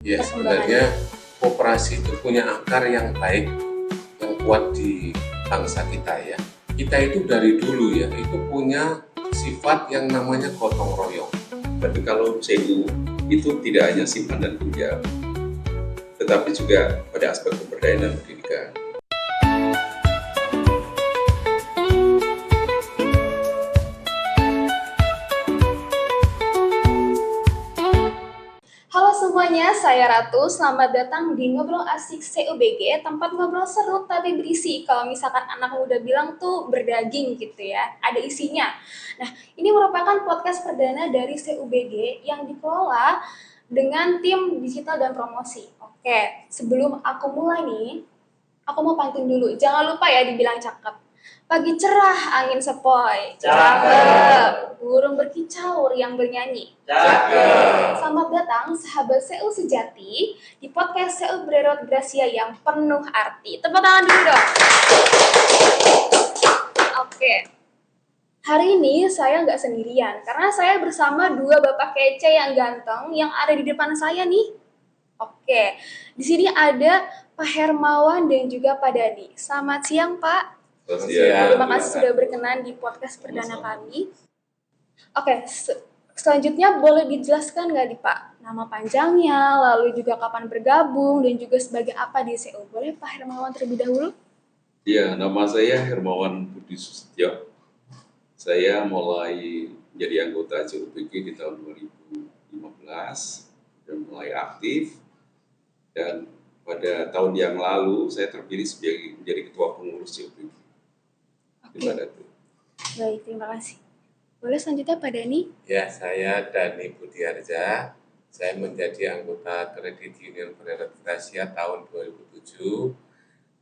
Ya, sebenarnya koperasi itu punya akar yang baik, yang kuat di bangsa kita ya. Kita itu dari dulu ya, itu punya sifat yang namanya gotong royong. Tapi kalau CU itu tidak hanya simpan dan pinjam, tetapi juga pada aspek pemberdayaan dan pendidikan. Halo semuanya, saya Ratu. Selamat datang di Ngobrol Asik CUBG, tempat ngobrol seru tapi berisi. Kalau misalkan anak muda bilang tuh berdaging gitu ya, ada isinya. Nah, ini merupakan podcast perdana dari CUBG yang dikelola dengan tim digital dan promosi. Oke, sebelum aku mulai nih, aku mau pantun dulu. Jangan lupa ya dibilang cakep. Pagi cerah, angin sepoi. Cakep. Burung berkicau, yang bernyanyi. Cakep. Selamat datang sahabat CU sejati di podcast CU Brerot Gracia yang penuh arti. Tepuk tangan dulu dong. Oke. Hari ini saya nggak sendirian karena saya bersama dua bapak kece yang ganteng yang ada di depan saya nih. Oke. Di sini ada Pak Hermawan dan juga Pak Dani. Selamat siang, Pak. Terima kasih sudah berkenan di podcast perdana kami. Oke, selanjutnya boleh dijelaskan nggak nih Pak, nama panjangnya, lalu juga kapan bergabung, dan juga sebagai apa di CU? Boleh Pak Hermawan terlebih dahulu? Ya, nama saya Hermawan Budi Sustyo. Saya mulai menjadi anggota CUBG di tahun 2015 dan mulai aktif. Dan pada tahun yang lalu saya terpilih sebagai menjadi ketua pengurus CUBG. Oke. Baik, terima kasih. Boleh selanjutnya Pak Dani? Ya, saya Dani Budiarja. Saya menjadi anggota Kredit Union Brerot Gracia tahun 2007,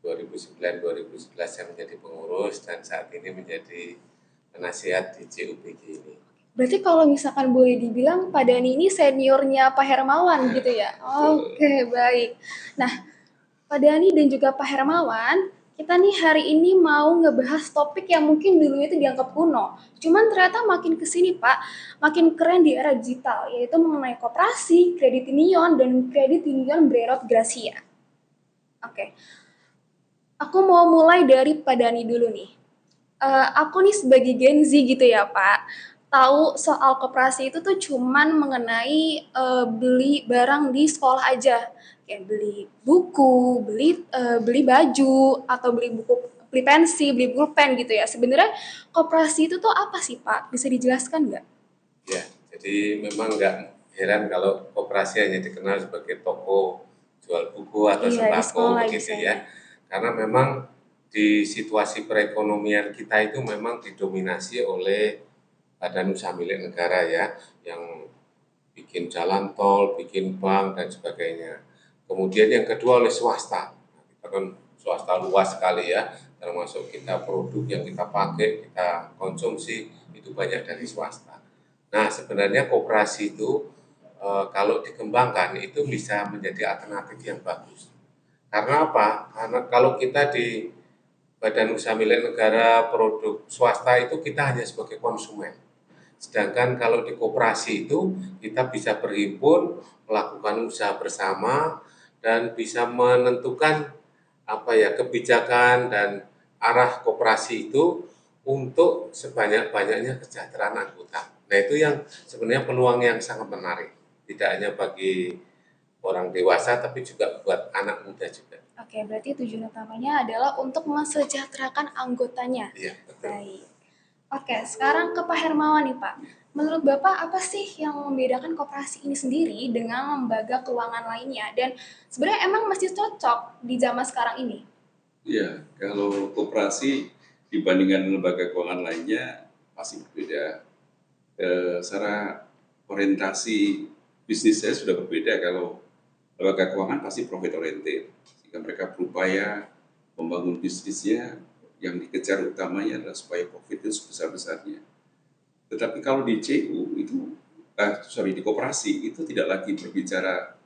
2009, 2011 saya menjadi pengurus dan saat ini menjadi penasihat di CUBG ini. Berarti kalau misalkan boleh dibilang Pak Dani ini seniornya Pak Hermawan gitu ya? Oke, baik. Nah, Pak Dani dan juga Pak Hermawan, kita nih hari ini mau ngebahas topik yang mungkin dulu itu dianggap kuno. Cuman ternyata makin kesini Pak, makin keren di era digital, yaitu mengenai koperasi, kredit union, dan kredit union Brerot Gracia. Oke, aku mau mulai dari Pak Dani dulu nih. Aku nih sebagai Gen Z gitu ya Pak, tahu soal koperasi itu tuh cuman mengenai beli barang di sekolah aja, kayak beli buku, beli baju, atau beli pensi, beli pulpen gitu ya. Sebenarnya koperasi itu tuh apa sih Pak? Bisa dijelaskan nggak? Ya, jadi memang nggak heran kalau koperasi hanya dikenal sebagai toko jual buku atau sembako begitu ya. Karena memang di situasi perekonomian kita itu memang didominasi oleh badan usaha milik negara ya, yang bikin jalan tol, bikin bank dan sebagainya. Kemudian yang kedua oleh swasta. Kita kan swasta luas sekali ya, termasuk kita produk yang kita pakai, kita konsumsi itu banyak dari swasta. Nah, sebenarnya koperasi itu kalau dikembangkan itu bisa menjadi alternatif yang bagus. Karena apa? Karena kalau kita di badan usaha milik negara, produk swasta itu kita hanya sebagai konsumen. Sedangkan kalau di koperasi itu kita bisa berhimpun, melakukan usaha bersama dan bisa menentukan kebijakan dan arah koperasi itu untuk sebanyak-banyaknya kesejahteraan anggota. Nah, itu yang sebenarnya peluang yang sangat menarik. Tidak hanya bagi orang dewasa tapi juga buat anak muda juga. Oke, berarti tujuan utamanya adalah untuk mensejahterakan anggotanya. Iya, betul. Baik. Oke, sekarang ke Pak Hermawan nih Pak. Menurut Bapak apa sih yang membedakan koperasi ini sendiri dengan lembaga keuangan lainnya? Dan sebenarnya emang masih cocok di zaman sekarang ini? Ya, kalau koperasi dibandingkan lembaga keuangan lainnya pasti berbeda. Secara orientasi bisnis saya sudah berbeda. Kalau lembaga keuangan pasti profit oriented, sehingga mereka berupaya membangun bisnisnya yang dikejar utamanya adalah supaya profit itu sebesar-besarnya. Tetapi kalau di CU itu, di koperasi itu tidak lagi berbicara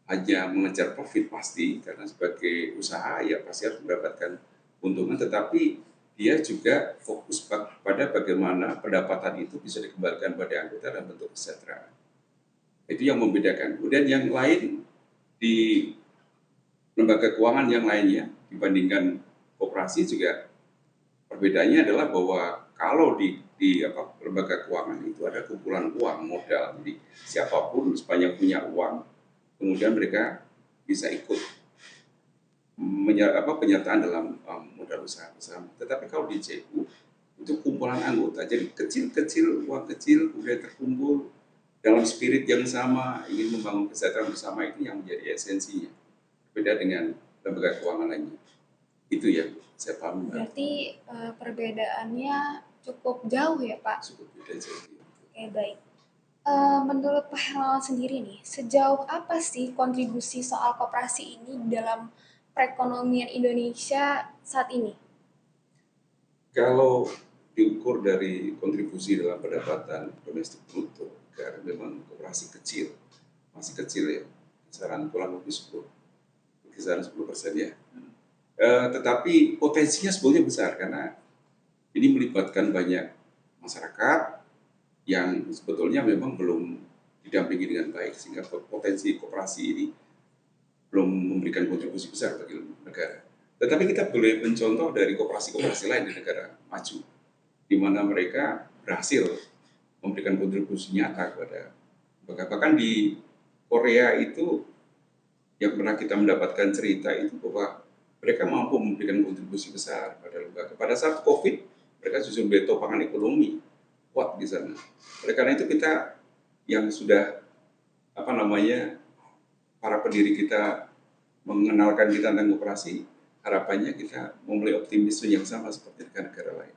hanya mengejar profit pasti, karena sebagai usaha ya pasti harus mendapatkan keuntungan, tetapi dia juga fokus pada bagaimana pendapatan itu bisa dikembalikan pada anggota dalam bentuk kesejahteraan. Itu yang membedakan. Kemudian yang lain di lembaga keuangan yang lainnya dibandingkan koperasi juga perbedaannya adalah bahwa kalau di lembaga keuangan itu ada kumpulan uang modal, jadi siapapun sepanjang punya uang, kemudian mereka bisa ikut penyertaan dalam modal usaha bersama. Tetapi kalau di CU itu kumpulan anggota, jadi kecil-kecil uang kecil kemudian terkumpul dalam spirit yang sama, ingin membangun kesejahteraan bersama, itu yang menjadi esensinya. Beda dengan lembaga keuangan lainnya. Itu yang saya paham. Berarti perbedaannya cukup jauh ya Pak? Cukup beda jadi. Oke, baik. Menurut Pak Hermawan sendiri nih, sejauh apa sih kontribusi soal koperasi ini dalam perekonomian Indonesia saat ini? Kalau diukur dari kontribusi dalam pendapatan domestik bruto, karena memang koperasi kecil, masih kecil ya, kisaran kurang lebih 10% ya. Tetapi potensinya sebetulnya besar karena ini melibatkan banyak masyarakat yang sebetulnya memang belum didampingi dengan baik, sehingga potensi koperasi ini belum memberikan kontribusi besar bagi negara. Tetapi kita boleh mencontoh dari koperasi-koperasi lain di negara maju, di mana mereka berhasil memberikan kontribusi nyata kepada lembaga. Bahkan di Korea itu yang pernah kita mendapatkan cerita itu bahwa mereka mampu memberikan kontribusi besar pada lembaga. Pada saat COVID, mereka justru memberi topangan ekonomi kuat di sana. Oleh karena itu kita yang sudah para pendiri kita mengenalkan kita tentang koperasi, harapannya kita memulai optimisme yang sama seperti negara-negara lain.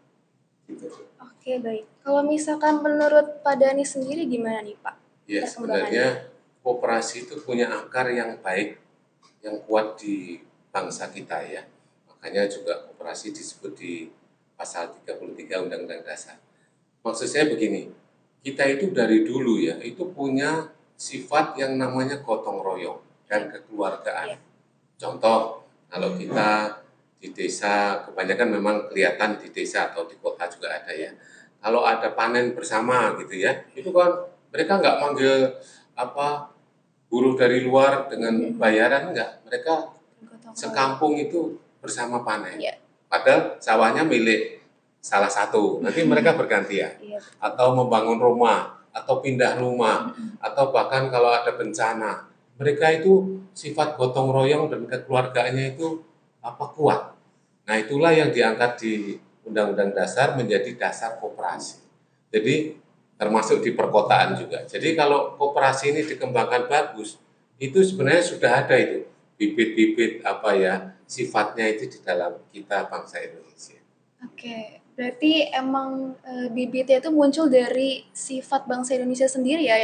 Gitu. Oke, baik. Kalau misalkan menurut Pak Dhani sendiri gimana nih Pak? Ya, sebenarnya koperasi itu punya akar yang baik, yang kuat di bangsa kita ya. Makanya juga koperasi disebut di pasal 33 Undang-Undang Dasar. Maksud saya begini, kita itu dari dulu ya, itu punya sifat yang namanya gotong royong dan kekeluargaan. Contoh, kalau kita di desa, kebanyakan memang kelihatan di desa atau di kota juga ada ya. Kalau ada panen bersama gitu ya, itu kan mereka nggak manggil buruh dari luar dengan bayaran, enggak. Mereka sekampung itu bersama panen. Padahal sawahnya milik salah satu, nanti mereka bergantian. Atau membangun rumah, atau pindah rumah, atau bahkan kalau ada bencana. Mereka itu sifat gotong royong dan kekeluargaannya itu kuat. Nah, itulah yang diangkat di Undang-Undang Dasar menjadi dasar koperasi. Jadi termasuk di perkotaan juga. Jadi kalau koperasi ini dikembangkan bagus, itu sebenarnya sudah ada itu bibit-bibit sifatnya itu di dalam kita bangsa Indonesia. Oke, berarti emang bibitnya itu muncul dari sifat bangsa Indonesia sendiri ya,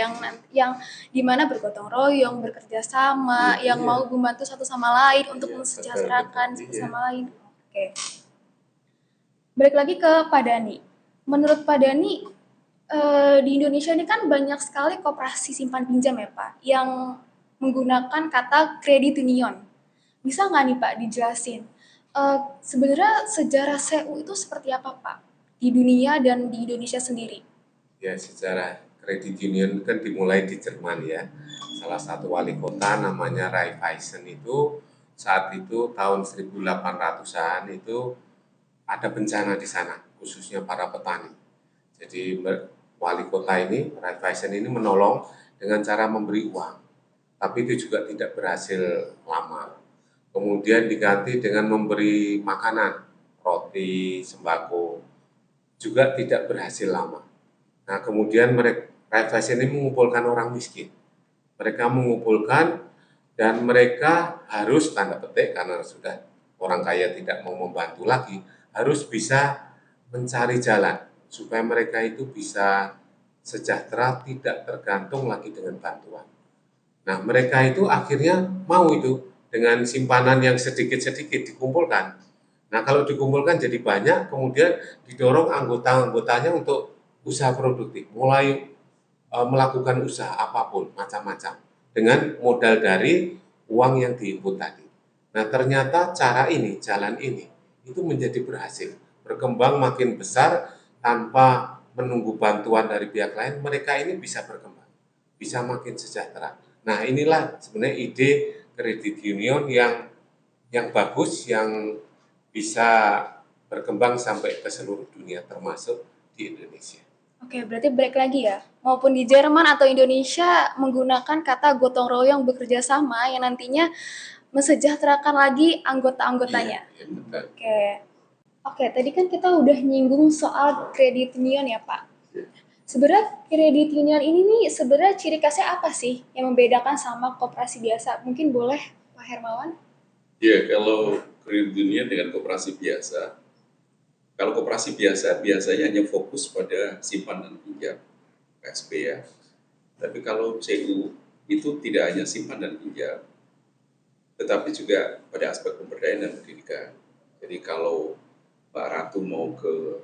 yang dimana bergotong royong, bekerja sama, yang mau membantu satu sama lain untuk mensejahterakan satu sama lain. Oke. Balik lagi ke Pak Dhani. Menurut Pak Dhani, di Indonesia ini kan banyak sekali koperasi simpan pinjam ya Pak, yang menggunakan kata credit union. Bisa nggak nih Pak dijelasin? Sebenarnya sejarah CU itu seperti apa Pak? Di dunia dan di Indonesia sendiri? Ya, sejarah credit union kan dimulai di Jerman ya. Salah satu wali kota namanya Raiffeisen itu saat itu tahun 1800-an itu ada bencana di sana, khususnya para petani. Jadi wali kota ini, Raiffeisen ini menolong dengan cara memberi uang. Tapi itu juga tidak berhasil lama. Kemudian diganti dengan memberi makanan, roti, sembako, juga tidak berhasil lama. Nah, kemudian Raiffeisen ini mengumpulkan orang miskin. Mereka mengumpulkan dan mereka harus, tanda petik, karena sudah orang kaya tidak mau membantu lagi, harus bisa mencari jalan supaya mereka itu bisa sejahtera, tidak tergantung lagi dengan bantuan. Nah, mereka itu akhirnya mau itu dengan simpanan yang sedikit-sedikit dikumpulkan. Nah, kalau dikumpulkan jadi banyak, kemudian didorong anggota-anggotanya untuk usaha produktif, mulai melakukan usaha apapun, macam-macam, dengan modal dari uang yang diinput tadi. Nah, ternyata cara ini, jalan ini, itu menjadi berhasil, berkembang makin besar tanpa menunggu bantuan dari pihak lain, mereka ini bisa berkembang, bisa makin sejahtera. Nah, inilah sebenarnya ide kredit union yang bagus, yang bisa berkembang sampai ke seluruh dunia termasuk di Indonesia. Oke, berarti balik lagi ya. Maupun di Jerman atau Indonesia menggunakan kata gotong royong bekerja sama yang nantinya mensejahterakan lagi anggota-anggotanya. Iya, betul. Oke. Oke, tadi kan kita udah nyinggung soal kredit union ya, Pak. Iya. Sebenarnya kredit union ini nih sebenarnya ciri khasnya apa sih yang membedakan sama koperasi biasa? Mungkin boleh Pak Hermawan? Ya, kalau kredit union dengan koperasi biasa, kalau koperasi biasa biasanya hanya fokus pada simpan dan pinjam, KSP ya. Tapi kalau CU itu tidak hanya simpan dan pinjam, tetapi juga pada aspek pemberdayaan dan pendidikan. Jadi kalau Mbak Ratu mau ke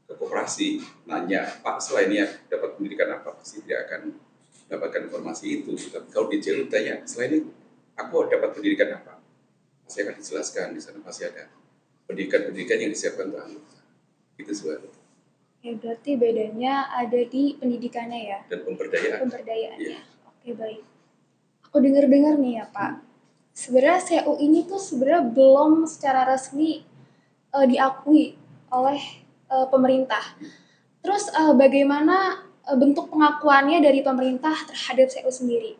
koperasi, nanya, Pak selain ini dapat pendidikan apa, pasti tidak akan dapatkan informasi itu. Tapi kalau di CU tanya, selain ini aku dapat pendidikan apa? Pasti akan dijelaskan, di sana pasti ada pendidikan-pendidikan yang disiapkan untuk anggota. Itu sebenarnya. Oke, berarti bedanya ada di pendidikannya ya, Dan pemberdayaan. pemberdayaannya. Iya. Oke, baik. Aku dengar-dengar nih ya, Pak. Sebenarnya CU ini tuh sebenarnya belum secara resmi diakui oleh pemerintah. Terus bagaimana bentuk pengakuannya dari pemerintah terhadap CU sendiri?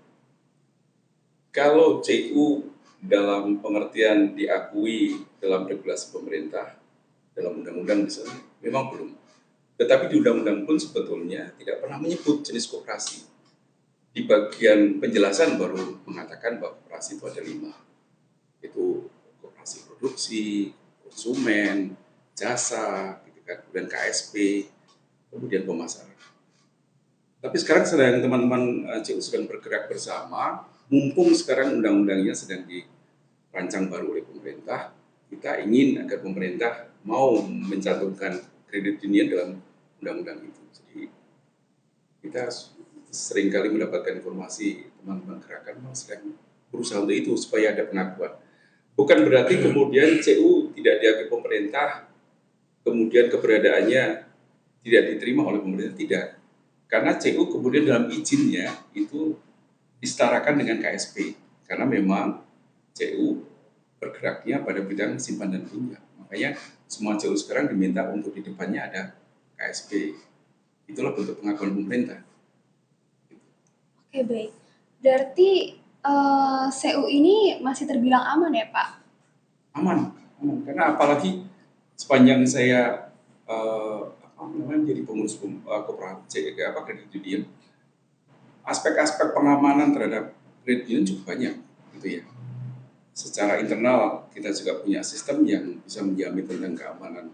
Kalau CU dalam pengertian diakui dalam regulasi pemerintah, dalam undang-undang misalnya, memang belum. Tetapi di undang-undang pun sebetulnya tidak pernah menyebut jenis koperasi. Di bagian penjelasan baru mengatakan bahwa koperasi itu ada 5. Itu koperasi produksi, konsumen, jasa, gitu kan, kemudian KSP, kemudian pemasaran. Tapi sekarang sedang teman-teman CU sedang bergerak bersama, mumpung sekarang undang-undangnya sedang dirancang baru oleh pemerintah, kita ingin agar pemerintah mau mencantumkan kredit union dalam undang-undang itu. Jadi kita seringkali mendapatkan informasi teman-teman gerakan memang sedang berusaha untuk itu supaya ada pengakuan. Bukan berarti kemudian CU tidak diakui pemerintah, kemudian keberadaannya tidak diterima oleh pemerintah, tidak. Karena CU kemudian dalam izinnya itu disetarakan dengan KSP. Karena memang CU bergeraknya pada bidang simpan dan pinjam. Makanya semua CU sekarang diminta untuk di depannya ada KSP. Itulah bentuk pengakuan pemerintah. Oke, baik. Berarti CU ini masih terbilang aman ya, Pak? Aman. Karena apalagi sepanjang saya jadi pengurus koperasi kredit union, aspek-aspek pengamanan terhadap kredit union cukup banyak, gitu ya. Secara internal kita juga punya sistem yang bisa menjamin tentang keamanan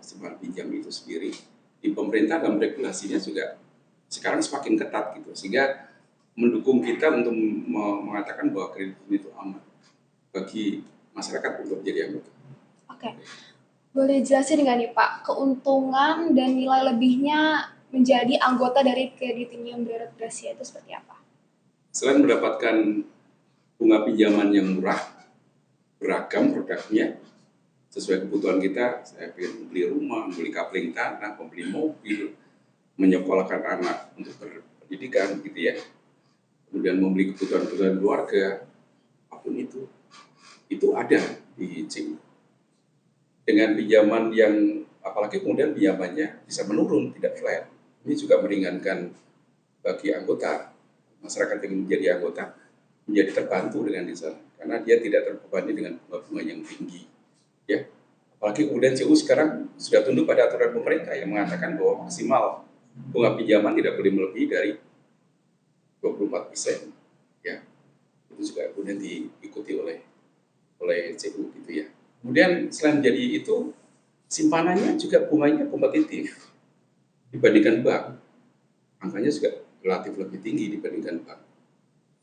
simpan pinjam itu sendiri. Di pemerintah dalam regulasinya juga sekarang semakin ketat gitu, sehingga mendukung kita untuk mengatakan bahwa kredit union itu aman bagi masyarakat untuk menjadi anggota. Oke. Boleh jelasin nggak nih Pak, keuntungan dan nilai lebihnya menjadi anggota dari kredit union Breret Gracia itu seperti apa? Selain mendapatkan bunga pinjaman yang murah, beragam produknya, sesuai kebutuhan kita, saya ingin membeli rumah, membeli kapling tanah, membeli mobil, menyekolahkan anak untuk berpendidikan gitu ya, kemudian membeli kebutuhan-kebutuhan keluarga, apapun itu ada di CU. Dengan pinjaman yang, apalagi kemudian pinjamannya bisa menurun, tidak flat, ini juga meringankan bagi anggota, masyarakat yang menjadi anggota, menjadi terbantu dengan di sana, karena dia tidak terbebani dengan bunga-bunga yang tinggi. Ya, apalagi kemudian CU sekarang sudah tunduk pada aturan pemerintah yang mengatakan bahwa maksimal bunga pinjaman tidak boleh melebihi dari 24%. Ya, itu juga kemudian diikuti oleh CU gitu ya. Kemudian selain menjadi itu, simpanannya juga bunganya kompetitif dibandingkan bank. Angkanya juga relatif lebih tinggi dibandingkan bank.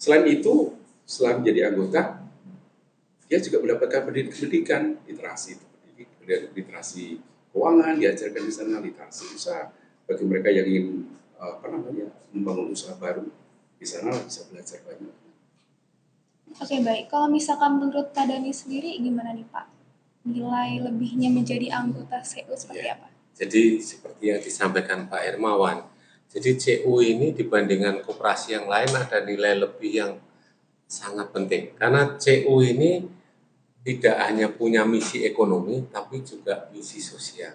Selain itu, setelah menjadi anggota, dia juga mendapatkan pendidikan literasi keuangan, diajarkan di sana literasi usaha. Bagi mereka yang ingin membangun usaha baru, di sana bisa belajar banyak. Oke, baik. Kalau misalkan menurut Pak Dani sendiri gimana nih Pak? Nilai lebihnya menjadi anggota CU seperti apa? Jadi seperti yang disampaikan Pak Hermawan, jadi CU ini dibandingkan koperasi yang lain ada nilai lebih yang sangat penting karena CU ini tidak hanya punya misi ekonomi tapi juga misi sosial.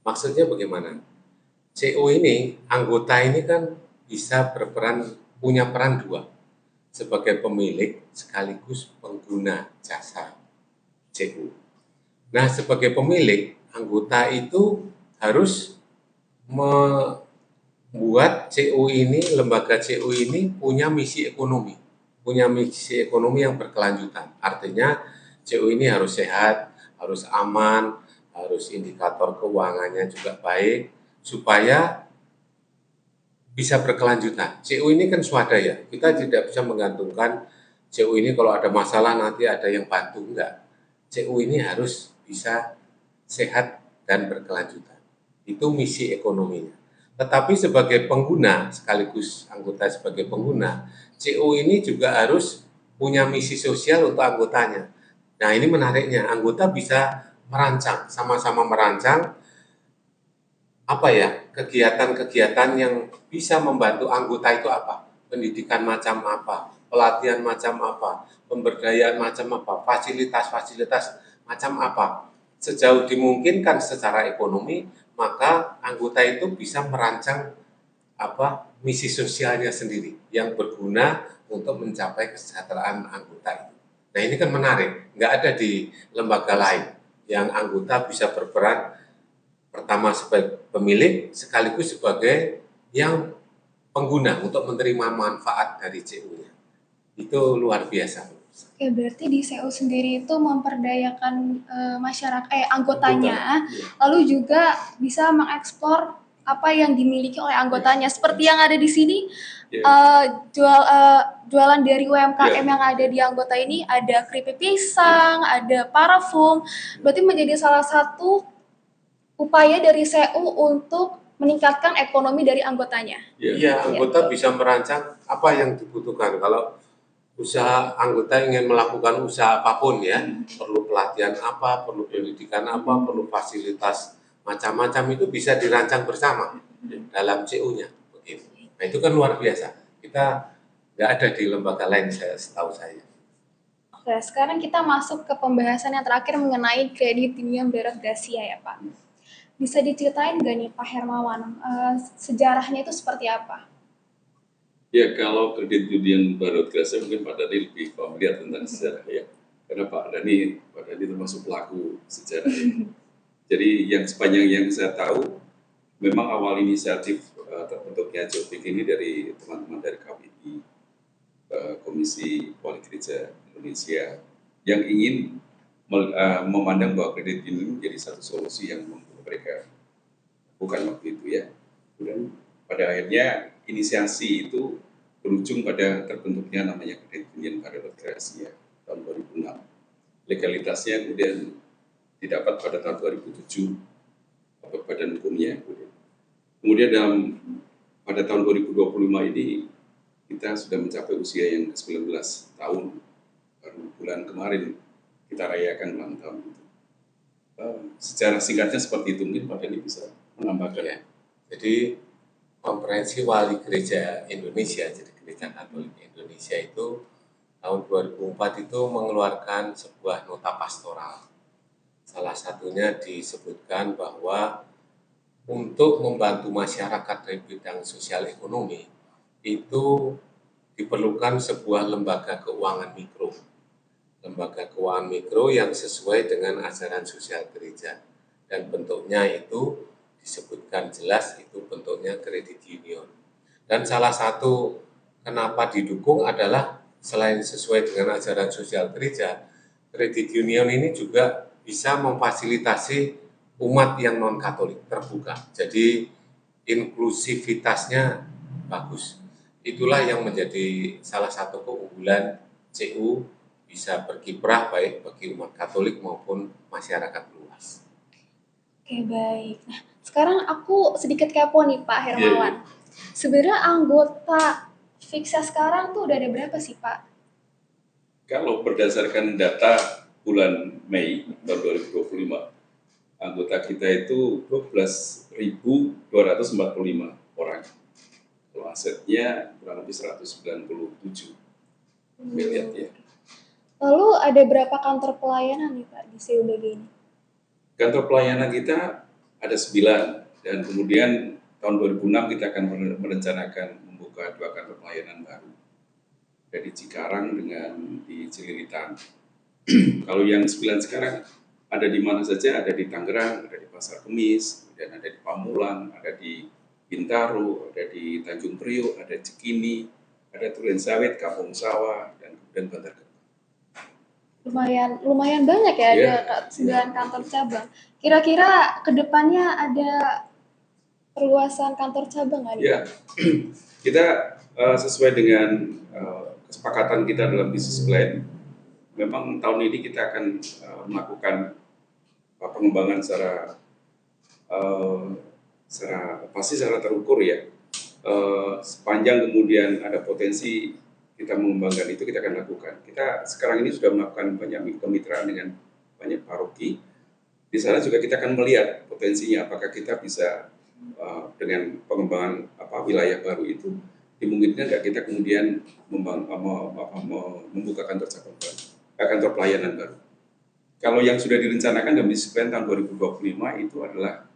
Maksudnya bagaimana? CU ini, anggota ini kan bisa punya peran dua, sebagai pemilik sekaligus pengguna jasa CU. Nah, sebagai pemilik, anggota itu harus membuat CU ini, lembaga CU ini punya misi ekonomi yang berkelanjutan. Artinya CU ini harus sehat, harus aman, harus indikator keuangannya juga baik, supaya bisa berkelanjutan. CU ini kan swadaya, kita tidak bisa menggantungkan CU ini kalau ada masalah nanti ada yang bantu, enggak. CU ini harus bisa sehat dan berkelanjutan. Itu misi ekonominya. Tetapi sebagai pengguna, sekaligus anggota sebagai pengguna, CU ini juga harus punya misi sosial untuk anggotanya. Nah, ini menariknya, anggota bisa merancang, sama-sama merancang apa ya, kegiatan-kegiatan yang bisa membantu anggota itu apa? Pendidikan macam apa? Pelatihan macam apa? Pemberdayaan macam apa? Fasilitas-fasilitas macam apa? Sejauh dimungkinkan secara ekonomi, maka anggota itu bisa merancang apa misi sosialnya sendiri yang berguna untuk mencapai kesejahteraan anggota itu. Nah, ini kan menarik, nggak ada di lembaga lain yang anggota bisa berperan pertama sebagai pemilik sekaligus sebagai yang pengguna untuk menerima manfaat dari CU-nya. Itu luar biasa. Oke, berarti di CU sendiri itu memperdayakan masyarakat anggotanya, lalu juga bisa mengeksplor apa yang dimiliki oleh anggotanya. Seperti yang ada di sini, jualan dari UMKM yang ada di anggota ini, ada keripik pisang, ada parfum. Berarti menjadi salah satu upaya dari CU untuk meningkatkan ekonomi dari anggotanya. Iya, anggota bisa merancang apa yang dibutuhkan. Kalau usaha anggota ingin melakukan usaha apapun ya, perlu pelatihan apa, perlu pendidikan apa, perlu fasilitas macam-macam itu bisa dirancang bersama dalam CU-nya. Begitu. Nah, itu kan luar biasa. Kita nggak ada di lembaga lain setahu saya. Oke, sekarang kita masuk ke pembahasan yang terakhir mengenai kredit union Barat Gracia ya Pak. Bisa diceritain nggak nih Pak Hermawan, sejarahnya itu seperti apa? Ya, kalau kredit union Barat Gracia mungkin Pak Dhani lebih familiar tentang sejarah ya. Karena Pak Dhani termasuk pelaku sejarah ya. Jadi yang sepanjang yang saya tahu, memang awal inisiatif terbentuknya JOPIK ini dari teman-teman dari KPI, Komisi Poligereja Indonesia, yang ingin memandang bahwa kredit ini menjadi satu solusi yang mereka bukan waktu itu ya. Kemudian pada akhirnya inisiasi itu berujung pada terbentuknya namanya Kredit Union Barat Gracia tahun 2006. Legalitasnya kemudian didapat pada tahun 2007 badan hukumnya. Kemudian pada tahun 2025 ini kita sudah mencapai usia yang ke-19 tahun, baru bulan kemarin kita rayakan ulang tahun itu. Secara singkatnya seperti itu, mungkin Pak Dhani bisa menambahkan. Ya. Jadi Konferensi Wali Gereja Indonesia, jadi Gereja Katolik Indonesia itu tahun 2004 itu mengeluarkan sebuah nota pastoral. Salah satunya disebutkan bahwa untuk membantu masyarakat dari bidang sosial ekonomi itu diperlukan sebuah lembaga keuangan mikro. Lembaga keuangan mikro yang sesuai dengan ajaran sosial gereja. Dan bentuknya itu disebutkan jelas itu bentuknya kredit union. Dan salah satu kenapa didukung adalah selain sesuai dengan ajaran sosial gereja, kredit union ini juga bisa memfasilitasi umat yang non-Katolik terbuka. Jadi inklusivitasnya bagus. Itulah yang menjadi salah satu keunggulan CU bisa berkiprah baik bagi umat Katolik maupun masyarakat luas. Oke, baik. Nah, sekarang aku sedikit kepo nih Pak Hermawan. Sebenarnya anggota Fixa sekarang tuh udah ada berapa sih Pak? Kalau berdasarkan data bulan Mei tahun 2025, anggota kita itu 12.245 orang. Kalau asetnya kurang lebih 197. Affiliate ya. Lalu ada berapa kantor pelayanan nih Pak di CUBG ini? Kantor pelayanan kita ada 9 dan kemudian tahun 2006 kita akan merencanakan membuka 2 kantor pelayanan baru. Ada di Cikarang dengan di Cililitan. Kalau yang 9 sekarang ada di mana saja, ada di Tangerang, ada di Pasar Kemis, kemudian ada di Pamulang, ada di Bintaro, ada di Tanjung Priok, ada Cikini, ada Duren Sawit, Kampung Sawah, dan kemudian Bantar Gebang. Lumayan banyak ya, Iya. ada 9 kantor cabang. Kira-kira kedepannya ada perluasan kantor cabang nggak nih? Ya, kita sesuai dengan kesepakatan kita dalam bisnis plan, memang tahun ini kita akan melakukan pengembangan secara secara terukur ya. Sepanjang kemudian ada potensi kita mengembangkan itu, kita akan lakukan. Kita sekarang ini sudah melakukan banyak kemitraan dengan banyak paroki. Di sana juga kita akan melihat potensinya, apakah kita bisa dengan pengembangan wilayah baru itu dimungkinkan nggak kita kemudian membuka kantor cabang baru, kantor pelayanan baru. Kalau yang sudah direncanakan dalam bisnis plan tahun 2025 itu adalah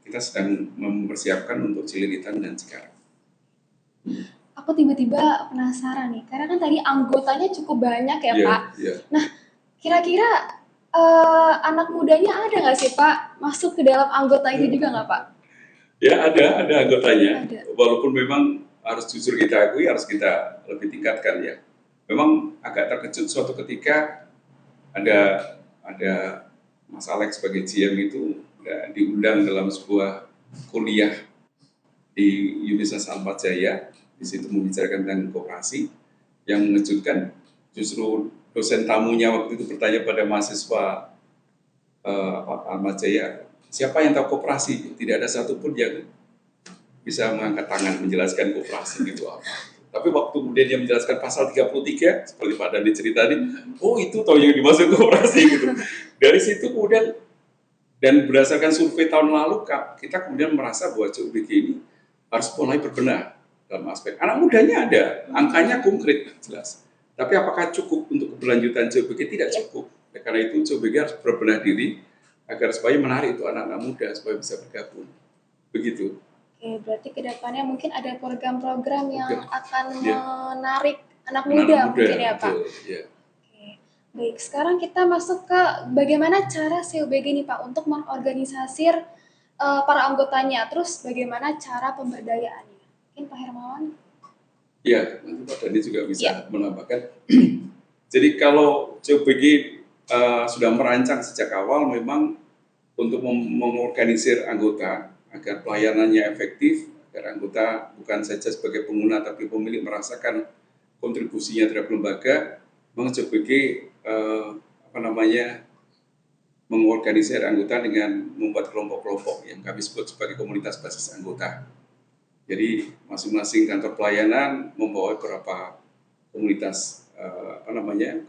kita sedang mempersiapkan untuk Cililitan dan Cikarang. Aku tiba-tiba penasaran nih, karena kan tadi anggotanya cukup banyak ya Pak. Yeah. Nah, kira-kira anak mudanya ada nggak sih Pak masuk ke dalam anggota itu juga nggak Pak? Ya ada anggotanya. Ada. Walaupun memang harus jujur kita akui, harus kita lebih tingkatkan ya. Memang agak terkejut suatu ketika ada Mas Alex sebagai GM itu diundang dalam sebuah kuliah di Universitas Ahmad Jaya. Di situ membicarakan tentang koperasi. Yang mengejutkan justru dosen tamunya waktu itu bertanya pada mahasiswa Ahmad Jaya, siapa yang tahu koperasi? Tidak ada satupun yang bisa mengangkat tangan menjelaskan koperasi itu apa. Tapi waktu kemudian dia menjelaskan pasal 33, seperti Pak Dani cerita tadi, oh itu tahu yang dimaksud koperasi gitu. Dari situ kemudian, dan berdasarkan survei tahun lalu, kita kemudian merasa bahwa CUBG ini harus mulai berbenah dalam aspek. Anak mudanya ada, angkanya konkret, jelas. Tapi apakah cukup untuk keberlanjutan CUBG? Tidak cukup. Karena itu CUBG harus berbenah diri, agar supaya menarik itu anak-anak muda, supaya bisa bergabung. Begitu. Oke, berarti kedepannya mungkin ada program-program yang akan menarik anak muda mungkin ya Pak? Ya. Oke, baik. Sekarang kita masuk ke bagaimana cara CUBG nih Pak untuk mengorganisir para anggotanya, terus bagaimana cara pemberdayaannya. Mungkin Pak Hermawan? Ya, nanti Pak Dani juga bisa menambahkan. Jadi kalau CUBG sudah merancang sejak awal memang untuk mengorganisir anggota agar pelayanannya efektif, agar anggota bukan saja sebagai pengguna tapi pemilik merasakan kontribusinya terhadap lembaga, memang CUBG mengorganisir anggota dengan membuat kelompok-kelompok yang kami sebut sebagai komunitas basis anggota. Jadi masing-masing kantor pelayanan membawa beberapa komunitas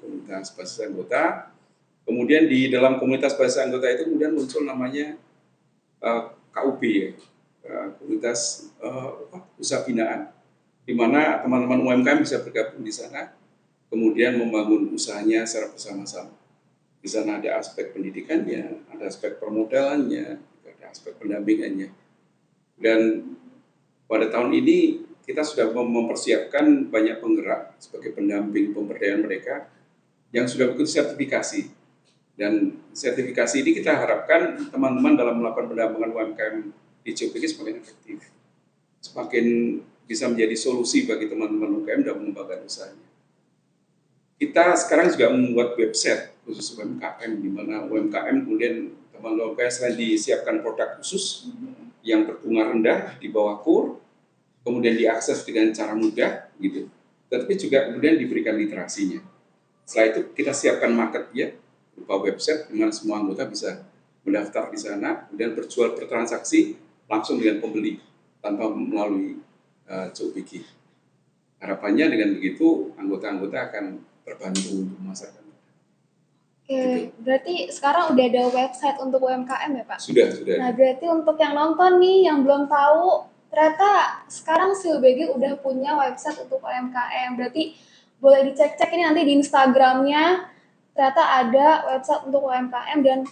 komunitas basis anggota. Kemudian di dalam komunitas basis anggota itu kemudian muncul namanya KUB ya, komunitas usaha binaan, di mana teman-teman UMKM bisa bergabung di sana, kemudian membangun usahanya secara bersama-sama. Di sana ada aspek pendidikannya, ada aspek permodalannya, ada aspek pendampingannya. Dan pada tahun ini kita sudah mempersiapkan banyak penggerak sebagai pendamping pemberdayaan mereka yang sudah mengikuti sertifikasi. Dan sertifikasi ini kita harapkan teman-teman dalam melakukan pendampingan UMKM di CUBG semakin efektif, semakin bisa menjadi solusi bagi teman-teman UMKM dalam mengembangkan usahanya. Kita sekarang juga membuat website khusus UMKM, di mana UMKM kemudian teman-teman UMKM selain disiapkan produk khusus yang berbunga rendah di bawah KUR, kemudian diakses dengan cara mudah, gitu. Tetapi juga kemudian diberikan literasinya. Setelah itu kita siapkan marketnya berupa website, di mana semua anggota bisa mendaftar di sana, kemudian bertransaksi langsung dengan pembeli tanpa melalui CUBG. Harapannya dengan begitu anggota-anggota akan terbantu untuk memasarkan. Oke, berarti sekarang udah ada website untuk UMKM ya Pak? Sudah. Nah berarti untuk yang nonton nih, yang belum tahu, ternyata sekarang CUBG udah punya website untuk UMKM. Berarti boleh dicek-cek ini nanti di Instagramnya, ternyata ada website untuk UMKM dan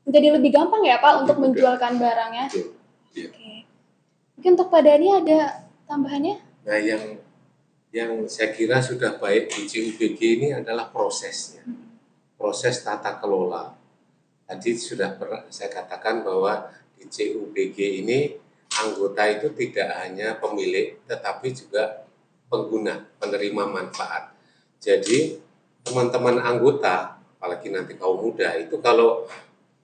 menjadi lebih gampang ya Pak untuk menjualkan barangnya. Betul. Iya. Oke. Mungkin untuk Pak Dani ada tambahannya? Nah, yang saya kira sudah baik di CUBG ini adalah prosesnya, proses tata kelola. Tadi sudah pernah saya katakan bahwa di CUBG ini anggota itu tidak hanya pemilik, tetapi juga pengguna, penerima manfaat. Jadi teman-teman anggota, apalagi nanti kaum muda, itu kalau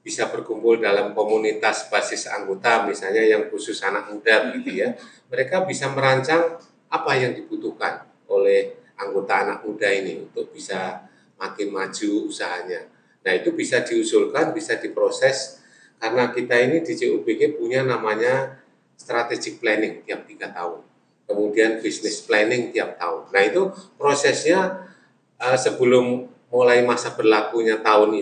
bisa berkumpul dalam komunitas basis anggota, misalnya yang khusus anak muda gitu ya, mereka bisa merancang apa yang dibutuhkan oleh anggota anak muda ini untuk bisa makin maju usahanya. Nah, itu bisa diusulkan, bisa diproses, karena kita ini di CUBG punya namanya strategic planning tiap 3 tahun, kemudian business planning tiap tahun. Nah, itu prosesnya sebelum mulai masa berlakunya tahun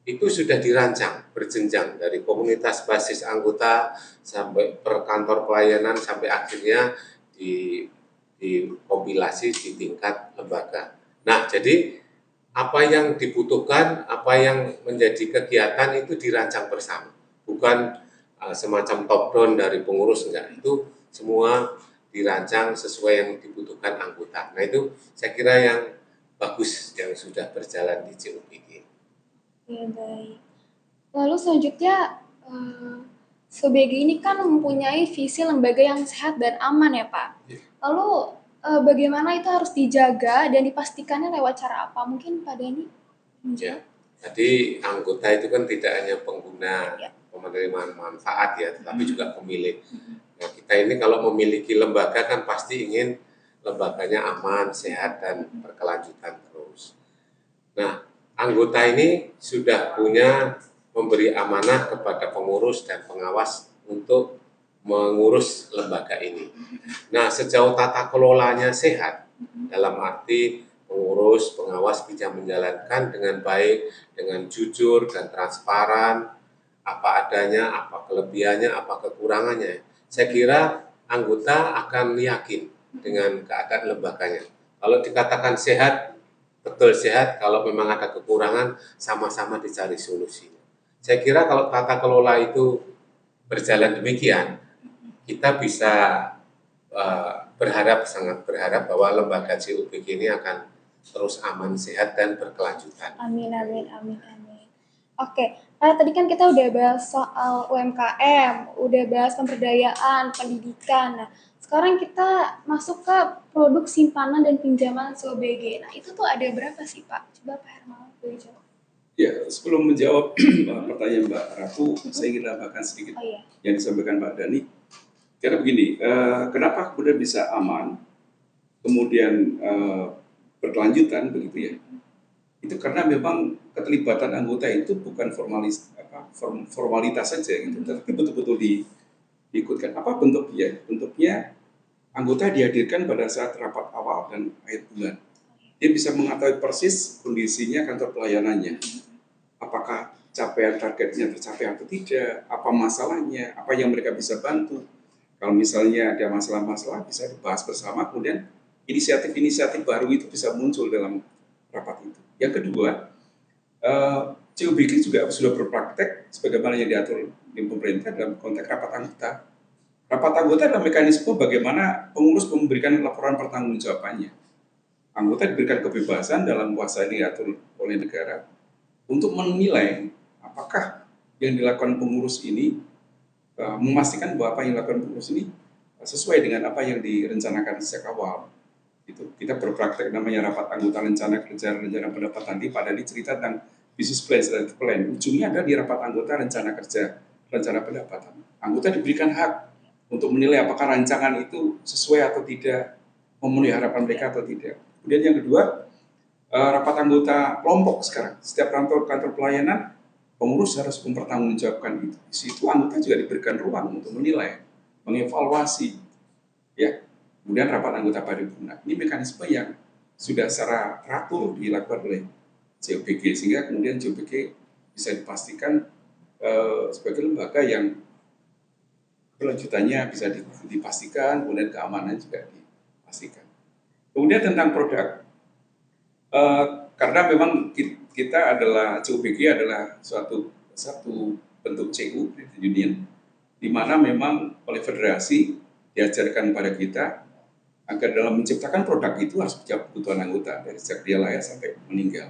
itu sudah dirancang berjenjang dari komunitas basis anggota sampai per kantor pelayanan sampai akhirnya dikompilasi di tingkat lembaga. Nah, jadi apa yang dibutuhkan, apa yang menjadi kegiatan itu dirancang bersama, bukan semacam top down dari pengurus, enggak. Itu semua dirancang sesuai yang dibutuhkan anggota. Nah, itu saya kira yang bagus yang sudah berjalan di CUBG. Ya, baik. Lalu selanjutnya, CUBG ini kan mempunyai visi lembaga yang sehat dan aman ya Pak. Lalu bagaimana itu harus dijaga dan dipastikannya lewat cara apa? Mungkin Pak Dani? Ya, tadi anggota itu kan tidak hanya pengguna penerima manfaat ya, tetapi juga pemilik. Nah, kita ini kalau memiliki lembaga kan pasti ingin lembaganya aman, sehat, dan berkelanjutan terus. Nah, anggota ini sudah punya memberi amanah kepada pengurus dan pengawas untuk mengurus lembaga ini. Nah, sejauh tata kelolanya sehat, dalam arti pengurus, pengawas bisa menjalankan dengan baik, dengan jujur dan transparan, apa adanya, apa kelebihannya, apa kekurangannya. Saya kira anggota akan yakin dengan keadaan lembaganya. Kalau dikatakan sehat, betul sehat, kalau memang ada kekurangan, sama-sama dicari solusinya. Saya kira kalau tata kelola itu berjalan demikian, kita bisa sangat berharap bahwa lembaga CUBG ini akan terus aman, sehat, dan berkelanjutan. Amin, amin, amin, amin. Oke, tadi kan kita udah bahas soal UMKM, udah bahas pemberdayaan, pendidikan. Nah, sekarang kita masuk ke produk simpanan dan pinjaman CUBG. Nah, itu tuh ada berapa sih Pak? Coba Pak Hermawan boleh jawab. Ya, sebelum menjawab pertanyaan Mbak Ratu, saya ingin tambahkan sedikit yang disampaikan Pak Dani. Karena begini, kenapa kemudian bisa aman, kemudian berkelanjutan begitu ya? Itu karena memang keterlibatan anggota itu bukan formalitas saja gitu, tapi betul-betul diikutkan. Apa bentuknya? Bentuknya anggota dihadirkan pada saat rapat awal dan akhir bulan. Dia bisa mengetahui persis kondisinya kantor pelayanannya. Apakah capaian targetnya tercapai atau tidak, apa masalahnya, apa yang mereka bisa bantu. Kalau misalnya ada masalah-masalah bisa dibahas bersama, kemudian inisiatif-inisiatif baru itu bisa muncul dalam rapat itu. Yang kedua, CUBG juga sudah berpraktek sebagaimana yang diatur di pemerintah dalam konteks rapat anggota. Rapat anggota adalah mekanisme bagaimana pengurus memberikan laporan pertanggungjawabannya. Anggota diberikan kebebasan dalam kuasa yang diatur oleh negara untuk menilai apakah yang dilakukan pengurus ini memastikan bahwa apa yang dilakukan pengurus ini sesuai dengan apa yang direncanakan sejak awal. Itu kita berpraktek namanya rapat anggota rencana kerja, rencana pendapatan. Nanti pada ini cerita tentang business plan, strategic plan. Ujungnya ada di rapat anggota rencana kerja, rencana pendapatan. Anggota diberikan hak untuk menilai apakah rancangan itu sesuai atau tidak, memenuhi harapan mereka atau tidak. Kemudian yang kedua, rapat anggota kelompok sekarang. Setiap kantor pelayanan, pengurus harus mempertanggungjawabkan itu. Di situ anggota juga diberikan ruang untuk menilai, mengevaluasi, ya. Kemudian rapat anggota paripurna. Ini mekanisme yang sudah secara teratur dilakukan oleh CUBG, sehingga kemudian CUBG bisa dipastikan sebagai lembaga yang kelanjutannya bisa dipastikan, kemudian keamanan juga dipastikan. Kemudian tentang produk, Eh, karena memang kita adalah CUBG adalah satu bentuk CU credit union, di mana memang oleh federasi diajarkan pada kita agar dalam menciptakan produk itu harus menjawab kebutuhan anggota dari sejak dia lahir sampai meninggal.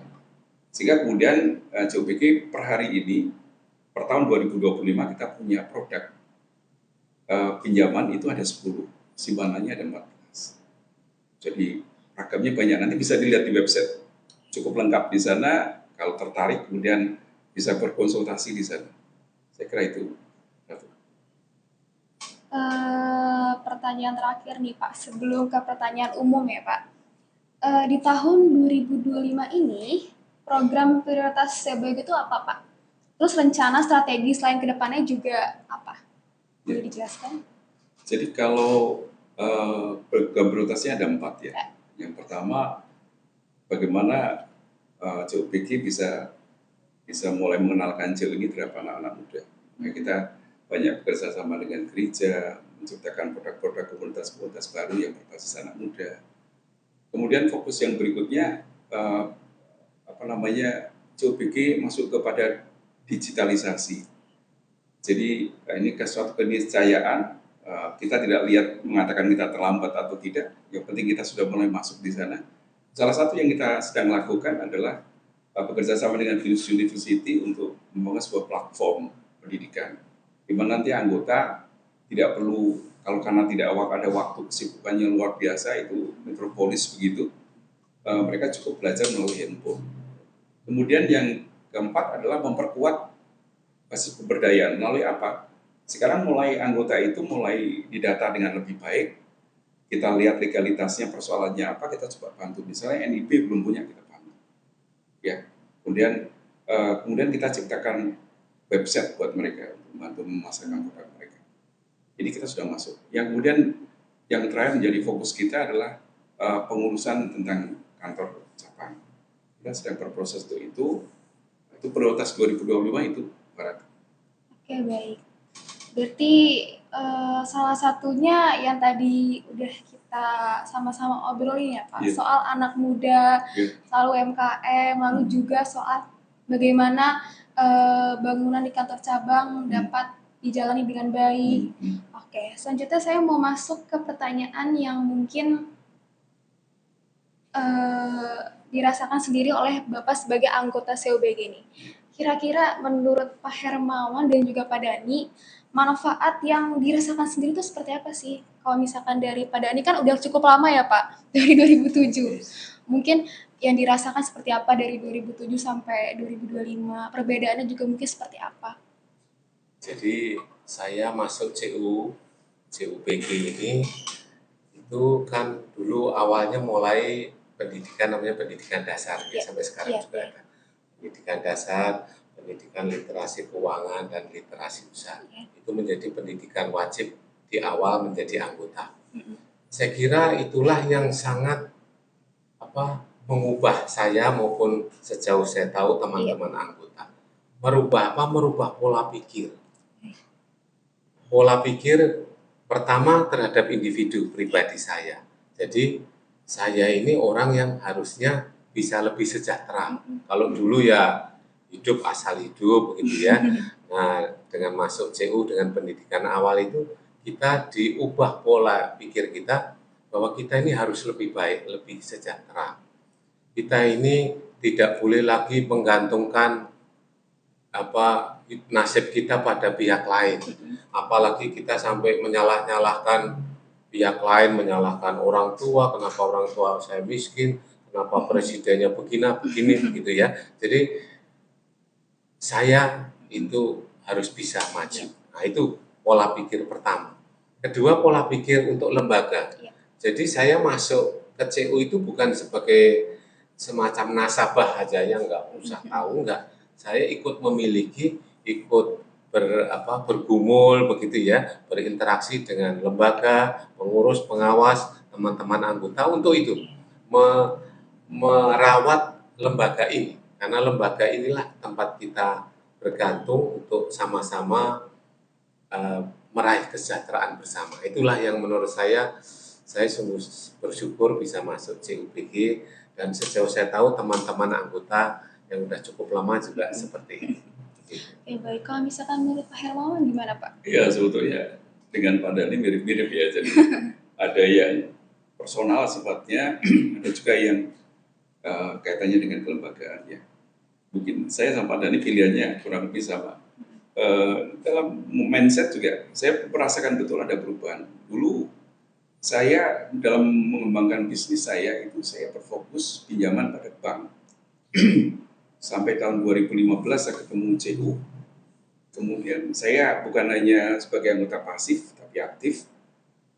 Sehingga kemudian CUBG per hari ini per tahun 2025 kita punya produk pinjaman itu ada 10, simpanannya ada 14. Jadi ragamnya banyak, nanti bisa dilihat di website. Cukup lengkap di sana, kalau tertarik kemudian bisa berkonsultasi di sana. Saya kira itu. Pertanyaan terakhir nih Pak, sebelum ke pertanyaan umum ya Pak. Di tahun 2025 ini, program prioritas CBG itu apa Pak? Terus rencana strategi selain kedepannya juga apa? Boleh dijelaskan? Jadi kalau program prioritasnya ada 4 ya. Yang pertama, bagaimana CUBG bisa mulai mengenalkan CIL ini terhadap anak-anak muda. Nah, kita banyak bekerja sama dengan gereja, menciptakan produk-produk komunitas-komunitas baru yang berbasis anak muda. Kemudian fokus yang berikutnya, CUBG masuk kepada digitalisasi. Jadi ini suatu keniscayaan, kita tidak lihat mengatakan kita terlambat atau tidak, yang penting kita sudah mulai masuk di sana. Salah satu yang kita sedang lakukan adalah bekerja sama dengan Venus University untuk membangun sebuah platform pendidikan, di mana nanti anggota tidak perlu, kalau karena tidak ada waktu kesibukannya luar biasa, itu metropolis begitu, mereka cukup belajar melalui handphone. Kemudian yang keempat adalah memperkuat basis pemberdayaan melalui apa? Sekarang mulai anggota itu mulai didata dengan lebih baik, kita lihat legalitasnya, persoalannya apa, kita coba bantu. Misalnya NIB belum punya, kita bantu. Ya, kemudian kita ciptakan website buat mereka untuk membantu memasarkan produk mereka. Jadi kita sudah masuk. Yang kemudian yang terakhir menjadi fokus kita adalah pengurusan tentang kantor cabang. Kita sedang berproses untuk itu prioritas 2025 itu Barat. Oke, baik. Berarti salah satunya yang tadi udah kita sama-sama obrolin ya Pak, soal anak muda, soal UMKM, lalu juga soal bagaimana bangunan di kantor cabang dapat dijalani dengan baik. Oke, selanjutnya saya mau masuk ke pertanyaan yang mungkin dirasakan sendiri oleh Bapak sebagai anggota CUBG ini. Kira-kira menurut Pak Hermawan dan juga Pak Dani, manfaat yang dirasakan sendiri itu seperti apa sih? Kalau misalkan dari Pak Dani kan udah cukup lama ya Pak, dari 2007. Mungkin yang dirasakan seperti apa dari 2007 sampai 2025, perbedaannya juga mungkin seperti apa? Jadi saya masuk CUBG ini itu kan dulu awalnya mulai pendidikan, namanya pendidikan dasar ya, sampai sekarang juga ada pendidikan dasar, pendidikan literasi keuangan dan literasi usaha. Itu menjadi pendidikan wajib di awal menjadi anggota. Saya kira itulah yang sangat mengubah saya maupun sejauh saya tahu teman-teman anggota. Merubah apa? Merubah pola pikir. Pola pikir pertama terhadap individu pribadi saya. Jadi saya ini orang yang harusnya bisa lebih sejahtera. Kalau dulu ya hidup asal hidup begitu ya. Nah, dengan masuk CU dengan pendidikan awal itu kita diubah pola pikir kita bahwa kita ini harus lebih baik, lebih sejahtera. Kita ini tidak boleh lagi menggantungkan nasib kita pada pihak lain. Apalagi kita sampai menyalahkan pihak lain, menyalahkan orang tua, kenapa orang tua saya miskin, kenapa presidennya begini gitu ya. Jadi saya itu harus bisa maju. Nah, itu pola pikir pertama. Kedua, pola pikir untuk lembaga. Jadi saya masuk ke CU itu bukan sebagai semacam nasabah aja yang nggak usah tahu, enggak. Saya ikut memiliki, ikut bergumul begitu ya, berinteraksi dengan lembaga, pengurus, pengawas, teman-teman anggota untuk itu merawat lembaga ini, karena lembaga inilah tempat kita bergantung untuk sama-sama meraih kesejahteraan bersama. Itulah yang menurut saya sungguh bersyukur bisa masuk CUBG Dan sejauh saya tahu teman-teman anggota yang udah cukup lama juga seperti itu. Oke, baik. Kalau misalkan menurut Pak Hermawan gimana Pak? Ya sebetulnya dengan Pak Dhani mirip-mirip ya, jadi ada yang personal sifatnya, ada juga yang kaitannya dengan kelembagaan ya. Mungkin saya sama Pak Dhani pilihannya kurang lebih sama. Dalam mindset juga saya merasakan betul ada perubahan. Dulu saya dalam mengembangkan bisnis saya itu saya berfokus pinjaman pada bank. Sampai tahun 2015 saya ketemu CU. Kemudian saya bukan hanya sebagai anggota pasif tapi aktif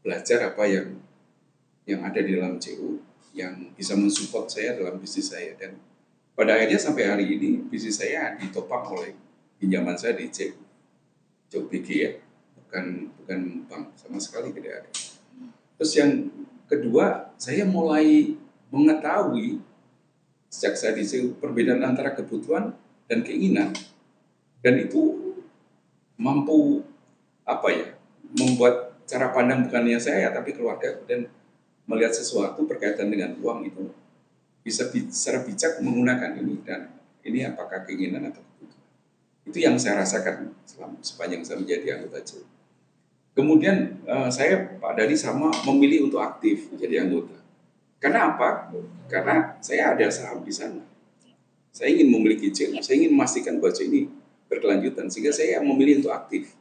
belajar apa yang ada di dalam CU yang bisa mensupport saya dalam bisnis saya, dan pada akhirnya sampai hari ini bisnis saya ditopang oleh pinjaman saya di CU BG ya, bukan bank, sama sekali tidak ada. Terus yang kedua, saya mulai mengetahui sejak saya di CU perbedaan antara kebutuhan dan keinginan, dan itu mampu membuat cara pandang bukannya saya tapi keluarga, dan melihat sesuatu berkaitan dengan uang itu bisa secara bijak menggunakan ini, dan ini apakah keinginan atau kebutuhan. Itu yang saya rasakan sepanjang saya menjadi anggota CU. Kemudian saya Pak Dhani sama memilih untuk aktif menjadi anggota. Karena apa? Karena saya ada saham di sana. Saya ingin memiliki CU, saya ingin memastikan bahwa CU ini berkelanjutan, sehingga saya memilih untuk aktif,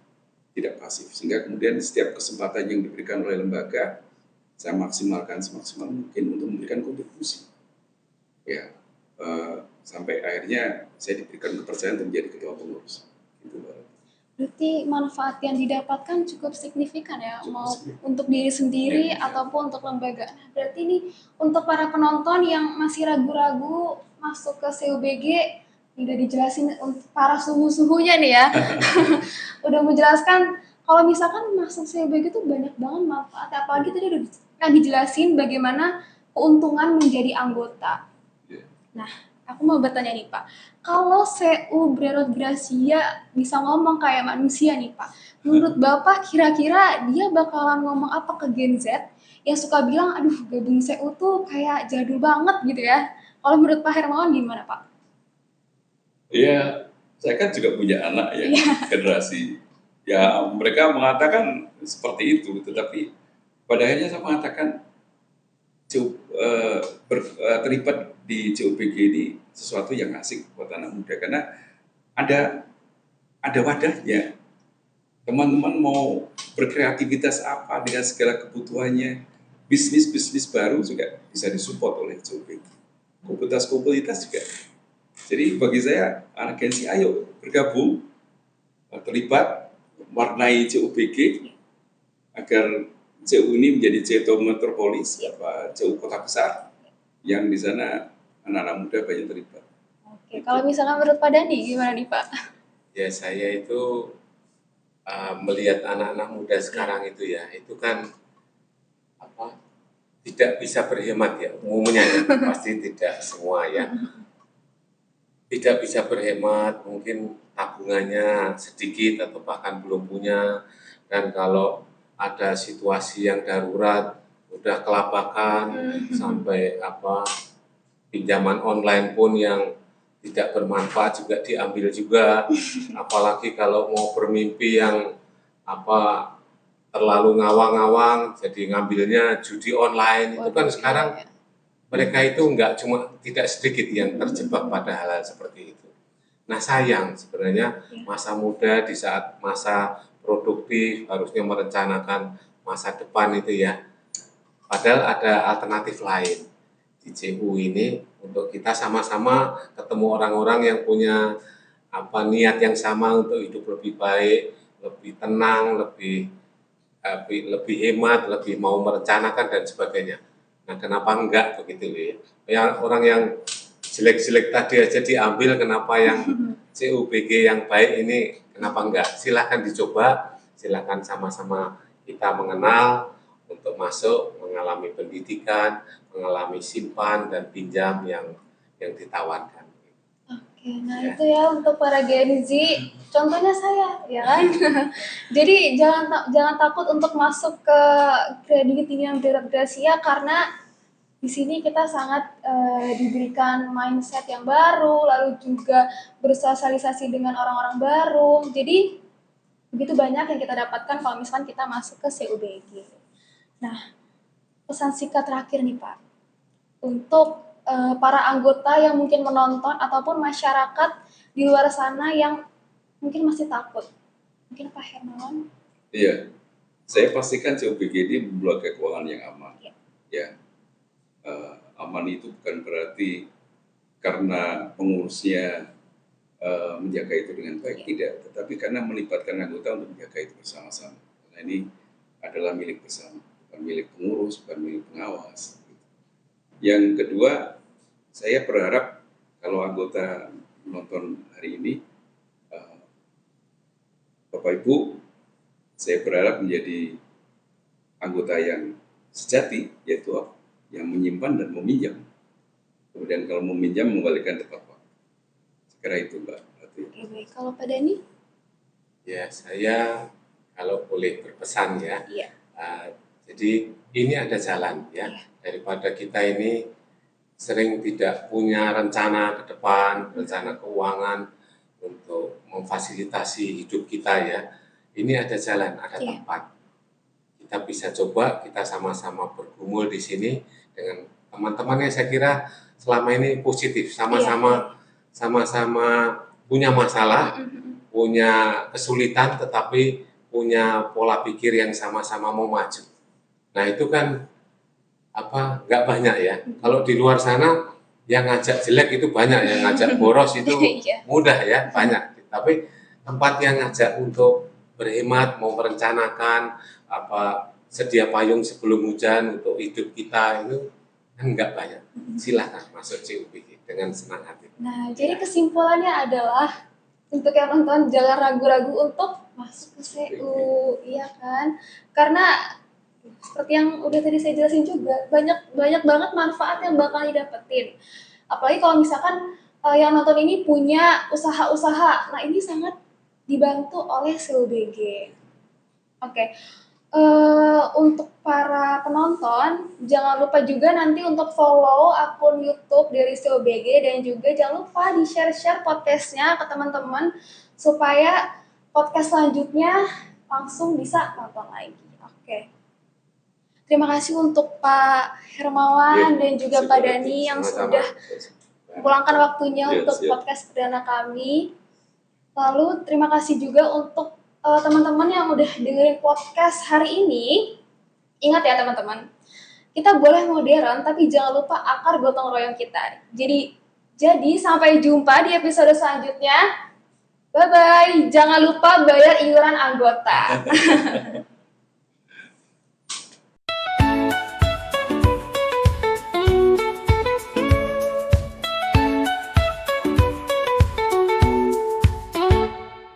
tidak pasif. Sehingga kemudian setiap kesempatan yang diberikan oleh lembaga, saya maksimalkan semaksimal mungkin untuk memberikan kontribusi. Ya, sampai akhirnya saya diberikan kepercayaan untuk menjadi ketua pengurus. Gitu, Berarti manfaat yang didapatkan cukup signifikan ya, cukup mau signifikan untuk diri sendiri ya. ataupun untuk lembaga. Nah, berarti ini untuk para penonton yang masih ragu-ragu masuk ke CUBG, udah dijelasin untuk para suhu-suhunya nih ya. Udah menjelaskan kalau misalkan masuk CUBG itu banyak banget manfaatnya, apalagi tadi udah dijelasin bagaimana keuntungan menjadi anggota. Nah, aku mau bertanya nih Pak, kalau CU Brerot Gracia bisa ngomong kayak manusia nih Pak, menurut Bapak kira-kira dia bakalan ngomong apa ke Gen Z yang suka bilang, aduh gabung CU tuh kayak jadul banget gitu ya. Kalau menurut Pak Hermawan gimana Pak? Ya, saya kan juga punya anak ya, generasi. Ya, mereka mengatakan seperti itu, tetapi pada akhirnya saya mengatakan terlibat di CUBG ini sesuatu yang asik buat anak muda, karena ada wadahnya. Teman-teman mau berkreativitas apa dengan segala kebutuhannya, bisnis baru juga bisa disupport oleh CUBG. Komunitas juga. Jadi bagi saya, anak Gen Z ayo bergabung, terlibat, warnai CUBG agar CU ini menjadi CU metropolis, CU kota besar, yang di sana anak-anak muda banyak terlibat. Oke, kalau misalkan menurut Pak Dhani gimana nih Pak? Ya saya itu melihat anak-anak muda sekarang itu ya, itu kan tidak bisa berhemat ya, umumnya ya, pasti tidak semua ya. Tidak bisa berhemat, mungkin tabungannya sedikit atau bahkan belum punya, dan kalau ada situasi yang darurat, udah kelabakan, sampai pinjaman online pun yang tidak bermanfaat juga diambil juga, apalagi kalau mau bermimpi yang terlalu ngawang-ngawang, jadi ngambilnya judi online. Itu kan sekarang mereka itu tidak sedikit yang terjebak pada hal-hal seperti itu. Nah sayang sebenarnya masa muda di saat masa produktif harusnya merencanakan masa depan itu ya. Padahal ada alternatif lain di CU ini untuk kita sama-sama ketemu orang-orang yang punya niat yang sama untuk hidup lebih baik, lebih tenang, lebih hemat, lebih mau merencanakan dan sebagainya. Nah, kenapa enggak begitu ya? Orang yang jelek-jelek tadi aja diambil, kenapa yang CUBG yang baik ini kenapa enggak? Silahkan dicoba, silahkan sama-sama kita mengenal untuk masuk, mengalami pendidikan, mengalami simpan dan pinjam yang ditawarkan. Oke, nah itu ya untuk para Gen Z, contohnya saya, ya kan? Jadi jangan takut untuk masuk ke kredit yang Brerot Gracia karena di sini kita sangat diberikan mindset yang baru, lalu juga bersosialisasi dengan orang-orang baru. Jadi begitu banyak yang kita dapatkan kalau misalkan kita masuk ke CUBG. Nah, pesan singkat terakhir nih Pak, untuk para anggota yang mungkin menonton ataupun masyarakat di luar sana yang mungkin masih takut. Mungkin Pak Hermawan? Iya, saya pastikan COBG ini lembaga keuangan yang aman. Ya, aman itu bukan berarti karena pengurusnya menjaga itu dengan baik, tidak, tetapi karena melibatkan anggota untuk menjaga itu bersama-sama. Karena ini adalah milik bersama, bukan milik pengurus, bukan milik pengawas. Yang kedua, saya berharap kalau anggota menonton hari ini, Bapak Ibu, saya berharap menjadi anggota yang sejati, yaitu yang menyimpan dan meminjam. Kemudian kalau meminjam, mengembalikan tepat waktu. Sekira itu, Mbak. Oke, baik. Kalau Pak Dhani? Ya, saya kalau boleh berpesan ya. Iya. Jadi ini ada jalan ya. Daripada kita ini sering tidak punya rencana ke depan, rencana keuangan untuk memfasilitasi hidup kita ya. Ini ada jalan, ada tempat. Kita bisa coba, kita sama-sama bergumul di sini dengan teman-temannya. Saya kira selama ini positif, sama-sama punya masalah, punya kesulitan, tetapi punya pola pikir yang sama-sama mau maju. Nah itu kan nggak banyak ya. Kalau di luar sana yang ngajak jelek itu banyak, yang ngajak boros itu mudah ya, banyak. Tapi tempat yang ngajak untuk berhemat, mau merencanakan sedia payung sebelum hujan untuk hidup kita itu kan nggak banyak. Silakan masuk CUBG dengan senang hati. Nah, jadi kesimpulannya adalah untuk yang nonton jangan ragu-ragu untuk masuk ke CU, iya kan? Karena seperti yang udah tadi saya jelasin juga, banyak banget manfaat yang bakal didapetin. Apalagi kalau misalkan yang nonton ini punya usaha-usaha, nah ini sangat dibantu oleh CUBG. Oke. Untuk para penonton, jangan lupa juga nanti untuk follow akun YouTube dari CUBG dan juga jangan lupa di-share podcastnya ke teman-teman supaya podcast selanjutnya langsung bisa nonton lagi. Oke. Terima kasih untuk Pak Hermawan dan juga Pak Dhani yang sudah meluangkan waktunya untuk podcast perdana kami. Lalu terima kasih juga untuk teman-teman yang udah dengerin podcast hari ini. Ingat ya teman-teman, kita boleh modern tapi jangan lupa akar gotong royong kita. Jadi sampai jumpa di episode selanjutnya. Bye-bye. Jangan lupa bayar iuran anggota.